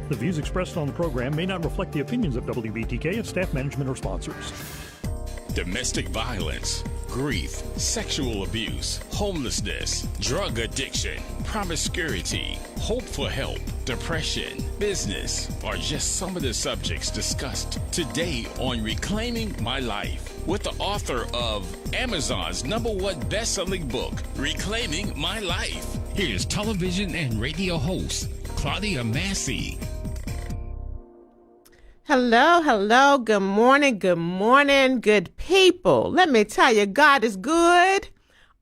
The views expressed on the program may not reflect the opinions of WBTK, its staff, management, or sponsors. Domestic violence, grief, sexual abuse, homelessness, drug addiction, promiscuity, hope for help, depression, business are just some of the subjects discussed today on Reclaiming My Life with the author of Amazon's #1 best-selling book, Reclaiming My Life. Here's television and radio host Claudia Massey. Hello, good morning, good people. Let me tell you, God is good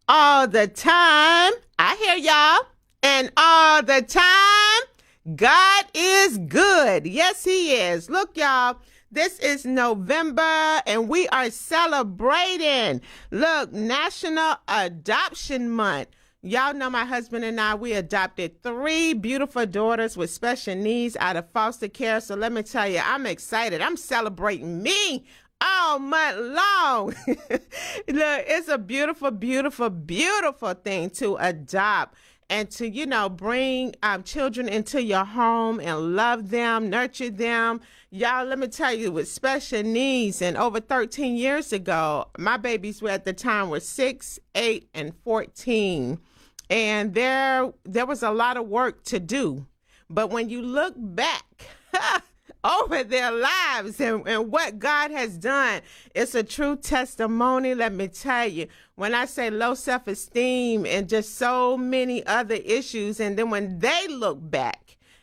all the time. I hear y'all. And all the time, God is good. Yes, he is. Look, y'all, this is November and we are celebrating, National Adoption Month. Y'all know my husband and I, we adopted 3 beautiful daughters with special needs out of foster care. So let me tell you, I'm excited. I'm celebrating me all month long. Look, it's a beautiful, beautiful, beautiful thing to adopt and to, bring children into your home and love them, nurture them. Y'all, let me tell you, with special needs, and over 13 years ago, my babies were at the time were 6, 8, and 14. And there was a lot of work to do. But when you look back over their lives and what God has done, it's a true testimony. Let me tell you, when I say low self-esteem and just so many other issues, and then when they look back,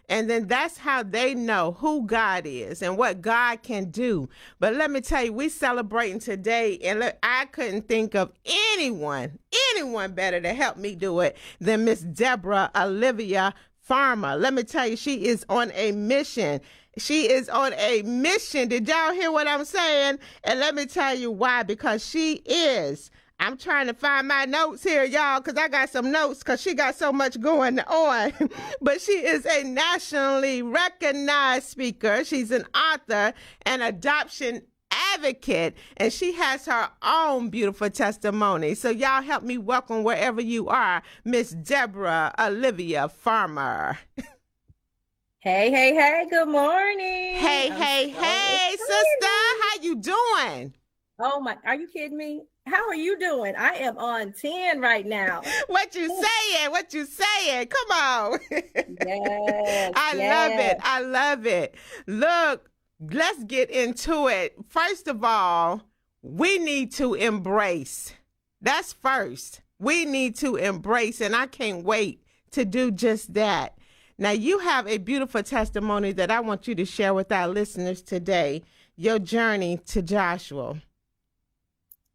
and then that's how they know who God is and what God can do. But let me tell you, we celebrating today, and look, I couldn't think of anyone better to help me do it than Miss Deborah Olivia Farmer. Let me tell you, she is on a mission. She is on a mission. Did y'all hear what I'm saying? And let me tell you why, because she is. I'm trying to find my notes here, y'all, because I got some notes because she got so much going on. But she is a nationally recognized speaker. She's an author and adoption advocate, and she has her own beautiful testimony. So y'all help me welcome wherever you are, Miss Deborah Olivia Farmer. Hey, good morning. Hey, sister, how you doing? Oh my, are you kidding me? How are you doing? I am on 10 right now. What you saying? Come on. Yes. I love it. Look, let's get into it. First of all, we need to embrace. That's first. We need to embrace, and I can't wait to do just that. Now, you have a beautiful testimony that I want you to share with our listeners today, your journey to Joshua.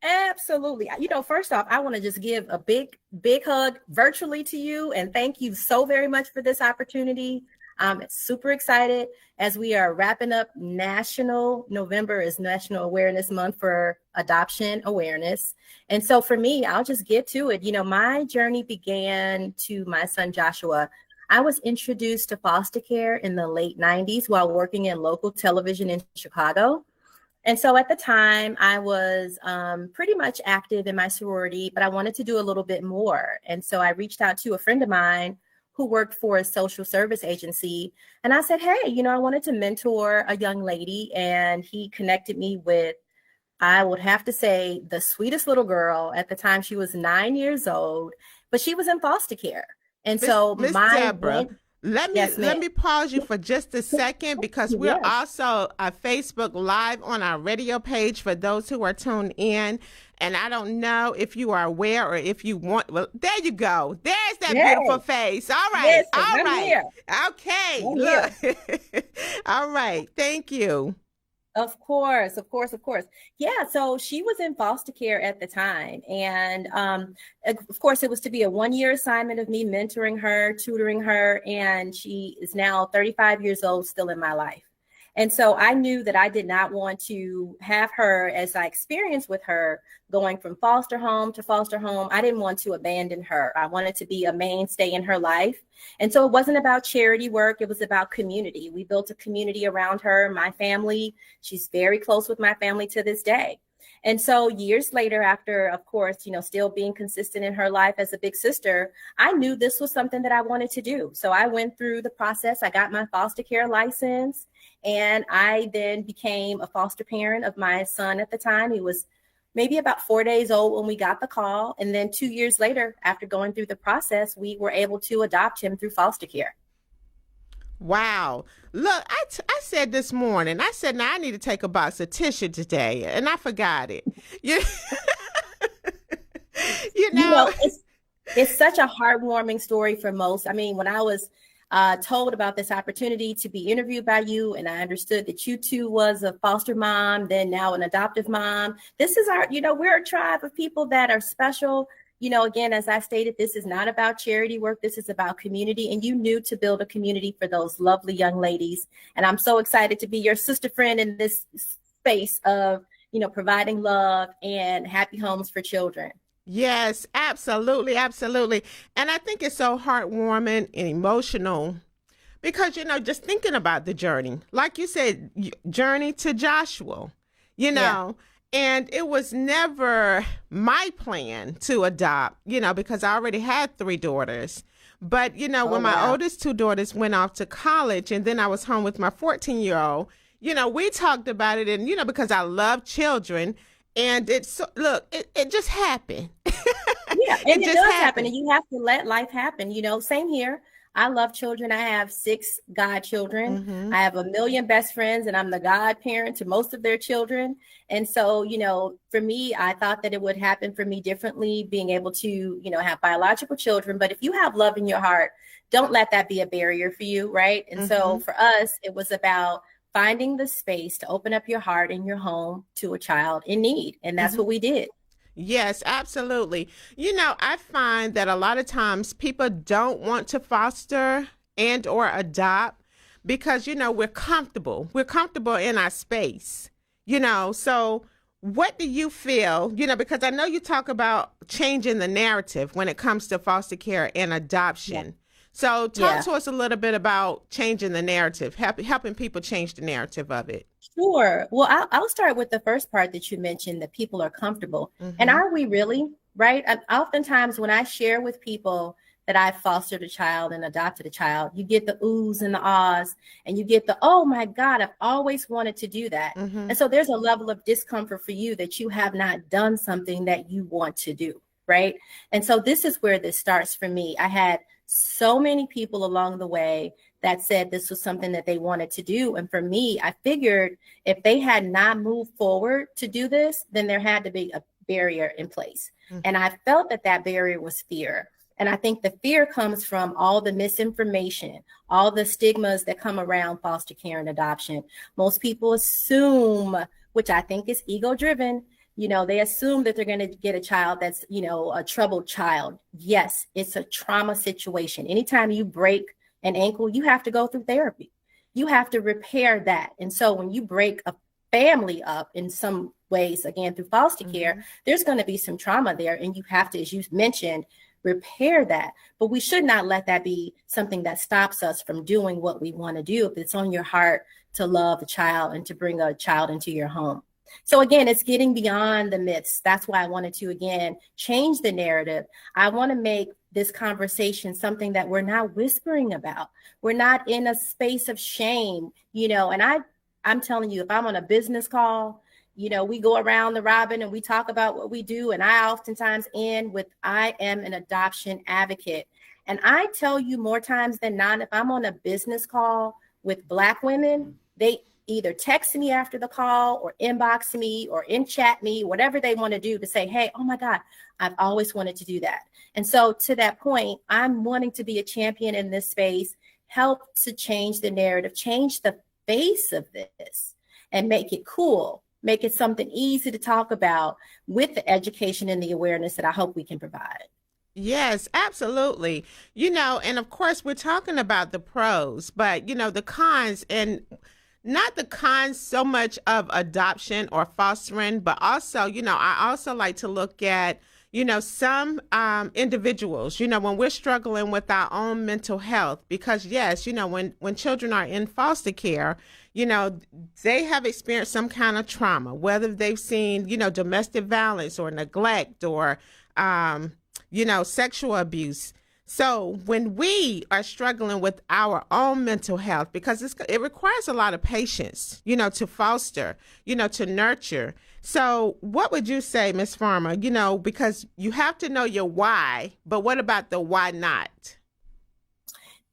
Absolutely. First off, I want to just give a big hug virtually to you and thank you so very much for this opportunity. I'm super excited as we are wrapping up November is National Awareness Month for Adoption Awareness. And so for me, I'll just get to it. My journey began to my son, Joshua. I was introduced to foster care in the late 90s while working in local television in Chicago. And so at the time, I was pretty much active in my sorority, but I wanted to do a little bit more. And so I reached out to a friend of mine who worked for a social service agency. And I said, hey, I wanted to mentor a young lady. And he connected me with, I would have to say, the sweetest little girl. At the time, she was 9 years old, but she was in foster care. And so Miss Deborah, let me pause you for just a second, because we're also Facebook Live on our radio page for those who are tuned in. And I don't know if you are aware or if you want. Well, there you go. There's that beautiful face. All right. Here. Okay. Look. All right. Thank you. Of course. Yeah. So she was in foster care at the time. And of course, it was to be a 1-year assignment of me mentoring her, tutoring her. And she is now 35 years old, still in my life. And so I knew that I did not want to have her, as I experienced with her, going from foster home to foster home. I didn't want to abandon her. I wanted to be a mainstay in her life. And so it wasn't about charity work. It was about community. We built a community around her, my family. She's very close with my family to this day. And so years later, after, of course, still being consistent in her life as a big sister, I knew this was something that I wanted to do. So I went through the process. I got my foster care license, and I then became a foster parent of my son at the time. He was maybe about 4 days old when we got the call. And then 2 years later, after going through the process, we were able to adopt him through foster care. Wow. Look, I said this morning, I said, now I need to take a box of tissue today, and I forgot it. You, it's such a heartwarming story for most. I mean, when I was told about this opportunity to be interviewed by you, and I understood that you too was a foster mom, then now an adoptive mom. This is we're a tribe of people that are special. Again, as I stated, this is not about charity work. This is about community. And you knew to build a community for those lovely young ladies. And I'm so excited to be your sister friend in this space of, providing love and happy homes for children. Yes, absolutely. Absolutely. And I think it's so heartwarming and emotional because, just thinking about the journey, like you said, journey to Joshua, Yeah. And it was never my plan to adopt, because I already had 3 daughters. But, when my oldest 2 daughters went off to college and then I was home with my 14-year-old, we talked about it and, because I love children and it just happened. Yeah, and it does happen. And you have to let life happen. Same here. I love children. I have 6 godchildren. Mm-hmm. I have a million best friends, and I'm the godparent to most of their children. And so, for me, I thought that it would happen for me differently, being able to, have biological children. But if you have love in your heart, don't let that be a barrier for you, right? And so for us, it was about finding the space to open up your heart and your home to a child in need. And that's what we did. Yes, absolutely. I find that a lot of times people don't want to foster and or adopt because, we're comfortable. We're comfortable in our space, So what do you feel, because I know you talk about changing the narrative when it comes to foster care and adoption. Yeah. So talk to us a little bit about changing the narrative, helping people change the narrative of it. Sure. Well, I'll start with the first part that you mentioned, that people are comfortable. And are we really, right? Oftentimes when I share with people that I fostered a child and adopted a child, you get the oohs and the ahs, and you get the, oh my God, I've always wanted to do that. And so there's a level of discomfort for you that you have not done something that you want to do, right? And so this is where this starts for me. I had so many people along the way that said this was something that they wanted to do. And for me, I figured if they had not moved forward to do this, then there had to be a barrier in place. And I felt that barrier was fear. And I think the fear comes from all the misinformation, all the stigmas that come around foster care and adoption. Most people assume, which I think is ego driven, they assume that they're going to get a child that's, a troubled child. Yes, it's a trauma situation. Anytime you break an ankle, you have to go through therapy. You have to repair that. And so when you break a family up in some ways, again, through foster care, there's going to be some trauma there. And you have to, as you mentioned, repair that. But we should not let that be something that stops us from doing what we want to do. If it's on your heart to love a child and to bring a child into your home. So again, it's getting beyond the myths. That's why I wanted to, again, change the narrative. I want to make this conversation something that we're not whispering about. We're not in a space of shame, and I'm telling you, if I'm on a business call, we go around the robin and we talk about what we do. And I oftentimes end with, I am an adoption advocate. And I tell you more times than not, if I'm on a business call with Black women, they either text me after the call or inbox me or in chat me, whatever they want to do to say, hey, oh my God, I've always wanted to do that. And so to that point, I'm wanting to be a champion in this space, help to change the narrative, change the face of this and make it cool, make it something easy to talk about with the education and the awareness that I hope we can provide. Yes, absolutely. And of course, we're talking about the pros, but, the cons, and not the cons so much of adoption or fostering, but also, I also like to look at, Some individuals, when we're struggling with our own mental health, because yes, when children are in foster care, they have experienced some kind of trauma, whether they've seen, domestic violence or neglect or, sexual abuse. So when we are struggling with our own mental health, because it requires a lot of patience, to foster, to nurture. So what would you say, Miss Farmer, because you have to know your why, but what about the why not?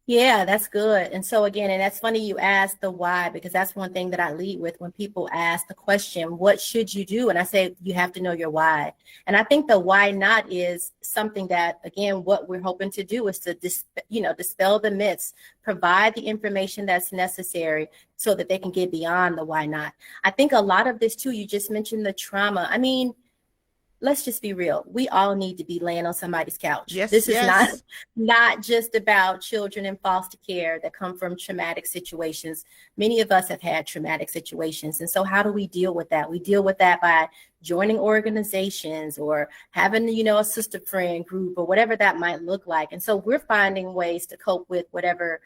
Yeah, that's good. And so again, and that's funny you asked the why, because that's one thing that I lead with when people ask the question, what should you do? And I say, you have to know your why. And I think the why not is something that, again, what we're hoping to do is to dispel the myths, provide the information that's necessary so that they can get beyond the why not. I think a lot of this too, you just mentioned the trauma. I mean, let's just be real. We all need to be laying on somebody's couch. Yes, this is yes. not just about children in foster care that come from traumatic situations. Many of us have had traumatic situations. And so how do we deal with that? We deal with that by joining organizations or having, a sister friend group or whatever that might look like. And so we're finding ways to cope with whatever,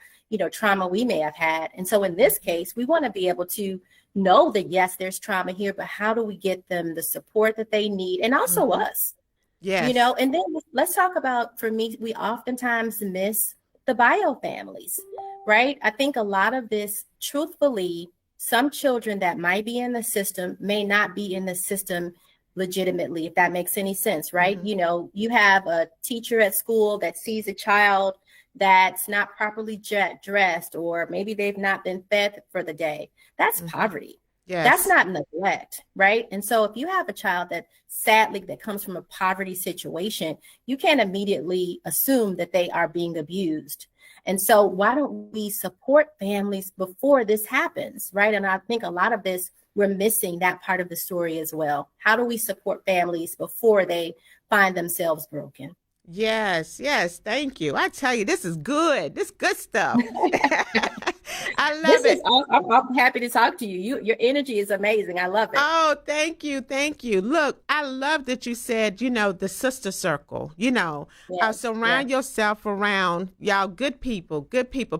trauma we may have had. And so in this case, we want to be able to know that, yes, there's trauma here, but how do we get them the support that they need? And also us, Yes. And then let's talk about, for me, we oftentimes miss the bio families, right? I think a lot of this, truthfully, some children that might be in the system may not be in the system legitimately, if that makes any sense, right? Mm-hmm. You have a teacher at school that sees a child that's not properly dressed, or maybe they've not been fed for the day. That's poverty. Yes. That's not neglect, right? And so if you have a child that sadly that comes from a poverty situation, you can't immediately assume that they are being abused. And so why don't we support families before this happens, right? And I think a lot of this, we're missing that part of the story as well. How do we support families before they find themselves broken? Yes, yes. Thank you. I tell you, this is good. This good stuff. I love it. I'm happy to talk to you. Your energy is amazing. I love it. Oh, thank you. Thank you. Look, I love that you said, the sister circle, surround yourself around y'all good people,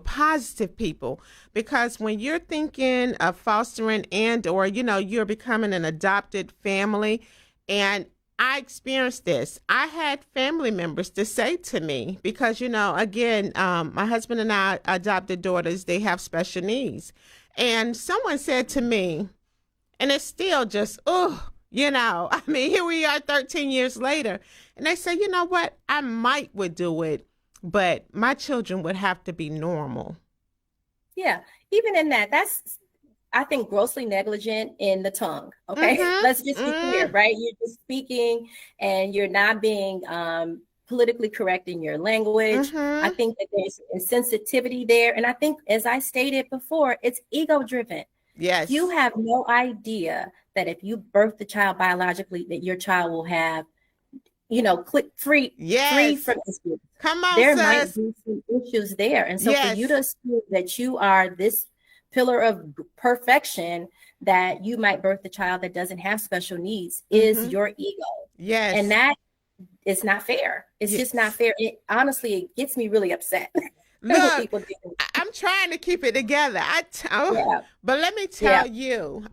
positive people, because when you're thinking of fostering or, you're becoming an adopted family, and I experienced this. I had family members to say to me, because, again, my husband and I adopted daughters. They have special needs. And someone said to me, and it's still just, here we are 13 years later. And they say, you know what? I would do it, but my children would have to be normal. Yeah. Even in that's, I think, grossly negligent in the tongue. Okay. Mm-hmm. Let's just be clear, right? You're just speaking and you're not being politically correct in your language. Mm-hmm. I think that there's insensitivity there. And I think, as I stated before, it's ego driven. Yes. You have no idea that if you birth the child biologically, that your child will have, free from issues. Come on, there sis. might be some issues there. And so for you to assume that you are this pillar of perfection, that you might birth the child that doesn't have special needs, is your ego. Yes. And that is not fair. It's just not fair. Honestly, it gets me really upset. Look, I'm trying to keep it together. But let me tell you,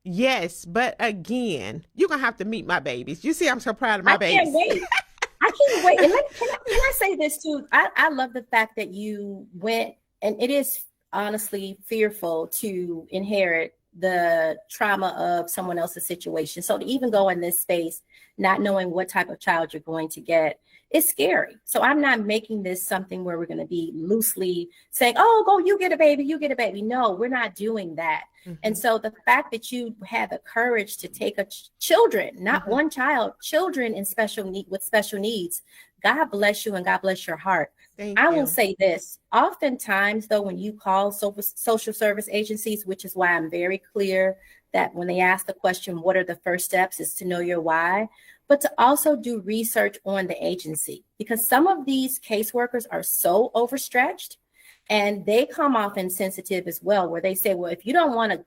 yes, but again, you're going to have to meet my babies. You see, I'm so proud of my babies. I can't wait. And can I say this too? I love the fact that you went, and it is honestly fearful to inherit the trauma of someone else's situation. So to even go in this space, not knowing what type of child you're going to get, it's scary. So I'm not making this something where we're going to be loosely saying, oh, go, you get a baby, you get a baby. No, we're not doing that. And so the fact that you had the courage to take children, not one child, children with special needs, God bless you and God bless your heart. I will say this. Oftentimes, though, when you call social service agencies, which is why I'm very clear that when they ask the question, what are the first steps, is to know your why, but to also do research on the agency, because some of these caseworkers are so overstretched and they come off insensitive as well, where they say, well, if you don't want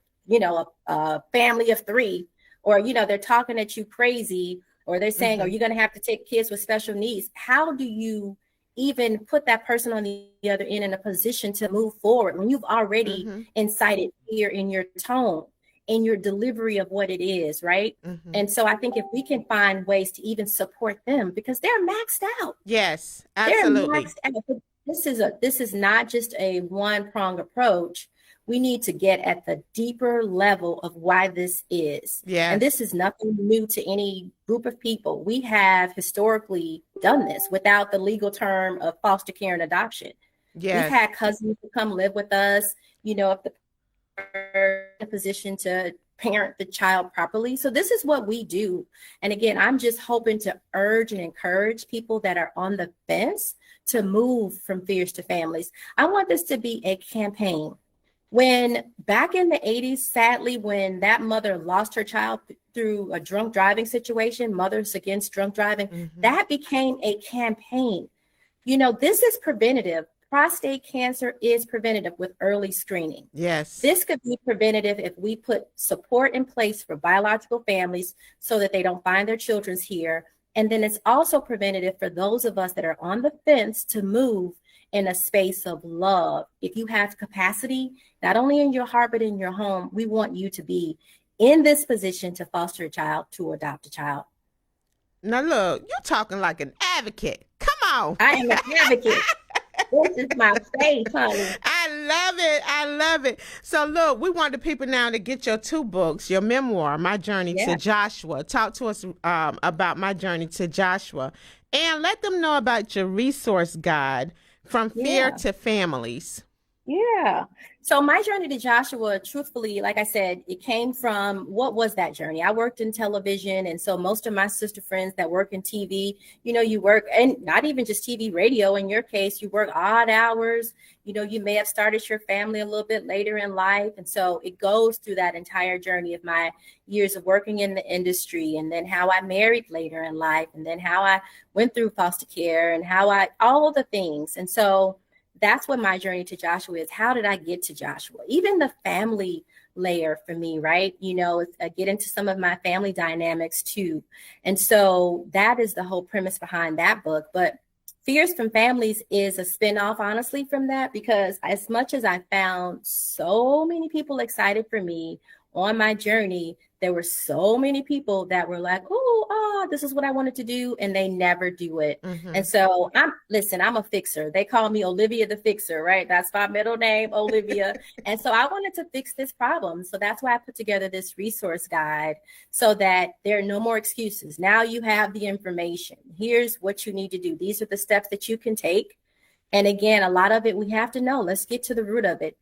a family of 3, or, they're talking at you crazy, or they're saying, are you going to have to take kids with special needs? How do you even put that person on the other end in a position to move forward when you've already incited fear in your tone, in your delivery of what it is, right? And so I think if we can find ways to even support them, because they're maxed out. Yes, absolutely. They're maxed out. This is not just a one-pronged approach. We need to get at the deeper level of why this is. Yeah. And this is nothing new to any group of people. We have historically done this without the legal term of foster care and adoption. Yes. We've had cousins who come live with us, you know, if the are in a position to parent the child properly. So this is what we do. And again, I'm just hoping to urge and encourage people that are on the fence to move from fears to families. I want this to be a campaign. When back in the 80s, sadly, when that mother lost her child through a drunk driving situation, Mothers Against Drunk Driving, that became a campaign. You know, this is preventative. Prostate cancer is preventative with early screening. Yes. This could be preventative if we put support in place for biological families so that they don't find their children here. And then it's also preventative for those of us that are on the fence to move in a space of love. If you have capacity, not only in your heart, but in your home, we want you to be in this position to foster a child, to adopt a child. Now, look, you're talking like an advocate. Come on. I am an advocate. This is my faith, honey. I love it. I love it. So, look, we want the people now to get your 2 books, your memoir, My Journey to Joshua. Talk to us about My Journey to Joshua. And let them know about your resource guide, From Fear to Families. Yeah. So my journey to Joshua, truthfully, like I said, it came from, what was that journey? I worked in television. And so most of my sister friends that work in TV, you know, you work, and not even just TV, radio, in your case, you work odd hours. You know, you may have started your family a little bit later in life. And so it goes through that entire journey of my years of working in the industry, and then how I married later in life, and then how I went through foster care, and how all of the things. And so that's what my journey to Joshua is. How did I get to Joshua? Even the family layer for me, right? You know, I get into some of my family dynamics too. And so that is the whole premise behind that book. But Fears from Families is a spinoff, honestly, from that, because as much as I found so many people excited for me on my journey, there were so many people that were like, this is what I wanted to do, and they never do it. And so I'm a fixer. They call me Olivia the Fixer, right? That's my middle name, Olivia. And so I wanted to fix this problem. So that's why I put together this resource guide, so that there are no more excuses. Now you have the information. Here's what you need to do. These are the steps that you can take. And again, a lot of it we have to know. Let's get to the root of it.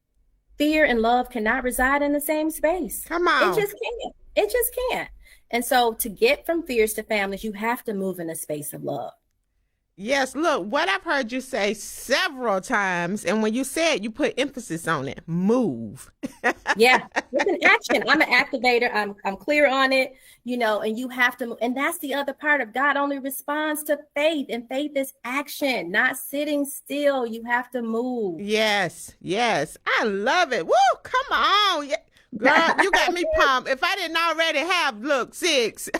Fear and love cannot reside in the same space. Come on. It just can't. It just can't. And so to get from fears to families, you have to move in a space of love. Yes, look, what I've heard you say several times, and when you say it, you put emphasis on it. Move. Yeah, it's an action. I'm an activator. I'm clear on it, you know, and you have to move. And that's the other part of God only responds to faith, and faith is action, not sitting still. You have to move. Yes, yes. I love it. Woo, come on. Yeah. Girl, you got me pumped. If I didn't already have, 6,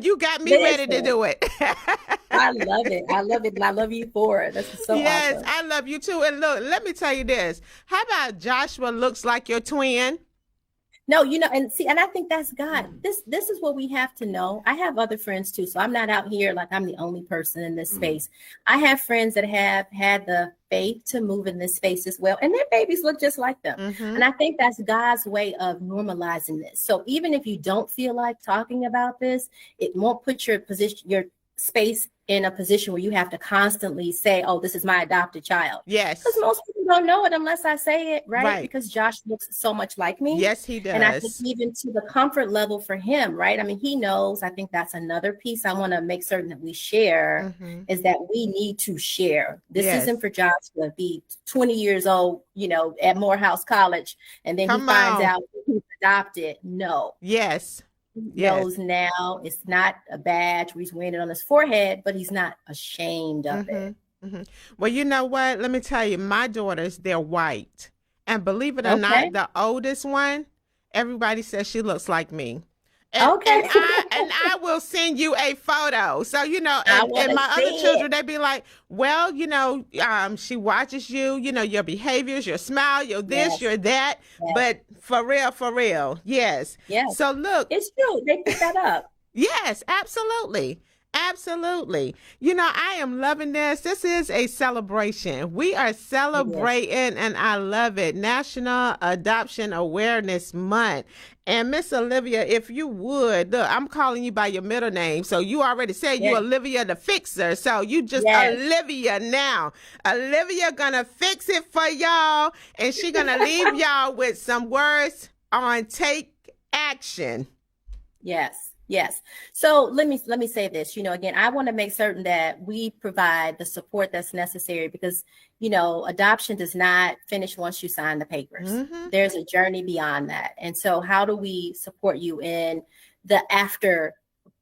you got me ready to do it. I love it. I love it. And I love you for it. That's so awesome. Yes, I love you too. And look, let me tell you this. How about Joshua looks like your twin? No, you know, and see, and I think that's God. This is what we have to know. I have other friends too. So I'm not out here like I'm the only person in this space. I have friends that have had the faith to move in this space as well. And their babies look just like them. And I think that's God's way of normalizing this. So even if you don't feel like talking about this, it won't put your space in a position where you have to constantly say, oh, this is my adopted child. Yes. Because most people don't know it unless I say it, right? Because Josh looks so much like me. Yes, he does. And I think even to the comfort level for him, right? I mean, he knows. I think that's another piece I want to make certain that we share is that we need to share. This isn't for Josh to be 20 years old, you know, at Morehouse College, and then he finds out he's adopted. No. Yes. Knows now it's not a badge where he's wearing it on his forehead, but he's not ashamed of it. Well, you know what? Let me tell you, my daughters, they're white. And believe it or not, the oldest one, everybody says she looks like me. And and I will send you a photo. So, and my other children, they be like, well, she watches you, your behaviors, your smile, your this, your that. Yes. But for real. Yes. Yes. So look. It's true. They pick that up. Yes, absolutely. Absolutely. I am loving this. This is a celebration. We are celebrating, and I love it. National Adoption Awareness Month. And Miss Olivia, if you would, look, I'm calling you by your middle name. So you already said you're Olivia the Fixer. So you just Olivia now. Olivia gonna fix it for y'all, and she gonna leave y'all with some words on take action. Yes. So let me say this, again, I want to make certain that we provide the support that's necessary because, adoption does not finish once you sign the papers. Mm-hmm. There's a journey beyond that. And so how do we support you in the after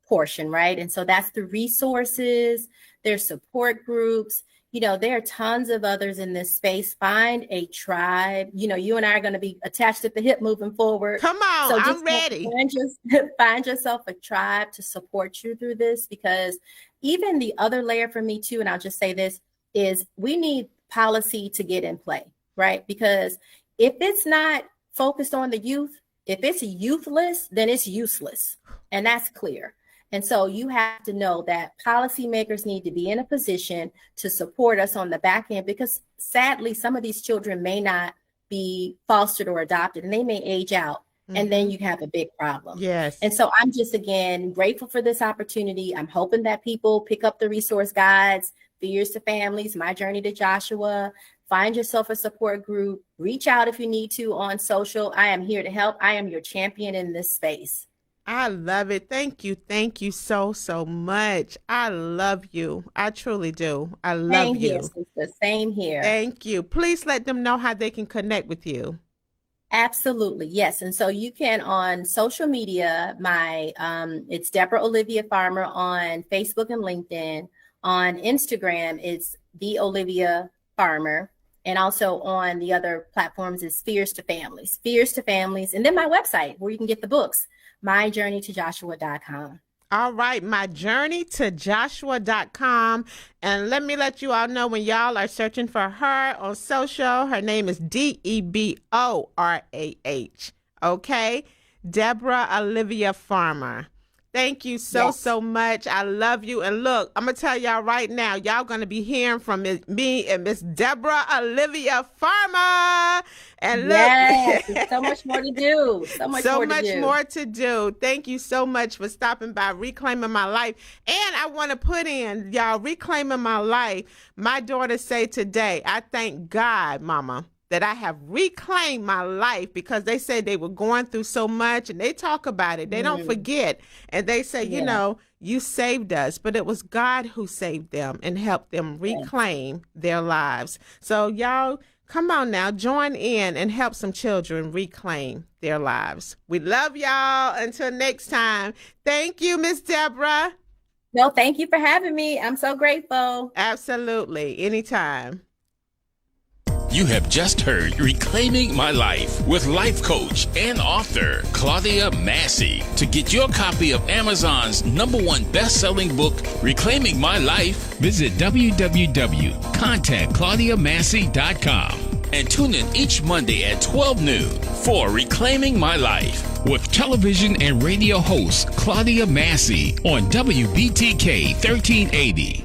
portion, right? And so that's the resources, there's support groups. There are tons of others in this space. Find a tribe. You and I are going to be attached at the hip moving forward. Come on, so I'm ready. Find yourself a tribe to support you through this, because even the other layer for me too, and I'll just say this, is we need policy to get in play, right? Because if it's not focused on the youth, if it's youthless, then it's useless. And that's clear. And so you have to know that policymakers need to be in a position to support us on the back end, because sadly, some of these children may not be fostered or adopted and they may age out. Mm-hmm. And then you have a big problem. Yes. And so I'm just, again, grateful for this opportunity. I'm hoping that people pick up the resource guides, Fears to Families, My Journey to Joshua. Find yourself a support group. Reach out if you need to on social. I am here to help. I am your champion in this space. I love it. Thank you. Thank you so much. I love you. I truly do. I love you. The same here. Thank you. Please let them know how they can connect with you. Absolutely. Yes. And so you can on social media, it's Deborah Olivia Farmer on Facebook and LinkedIn. On Instagram, it's the Olivia Farmer. And also on the other platforms is Fears to Families. And then my website where you can get the books. myjourneytojoshua.com. All right, myjourneytojoshua.com. And let me let you all know, when y'all are searching for her on social, her name is Deborah. Okay? Deborah Olivia Farmer. Thank you so much. I love you. And look, I'm going to tell y'all right now, y'all going to be hearing from me and Miss Deborah Olivia Farmer. And look, yes, so much more to do. So much more to do. Thank you so much for stopping by Reclaiming My Life. And I want to put in, y'all, Reclaiming My Life. My daughter say today, I thank God, Mama, that I have reclaimed my life, because they say they were going through so much, and they talk about it. They don't forget. And they say, you saved us, but it was God who saved them and helped them reclaim their lives. So y'all, come on now, join in and help some children reclaim their lives. We love y'all. Until next time. Thank you, Miss Deborah. No, thank you for having me. I'm so grateful. Absolutely. Anytime. You have just heard Reclaiming My Life with life coach and author Claudia Massey. To get your copy of Amazon's #1 best-selling book, Reclaiming My Life, visit www.contactclaudiamassey.com and tune in each Monday at 12 noon for Reclaiming My Life with television and radio host Claudia Massey on WBTK 1380.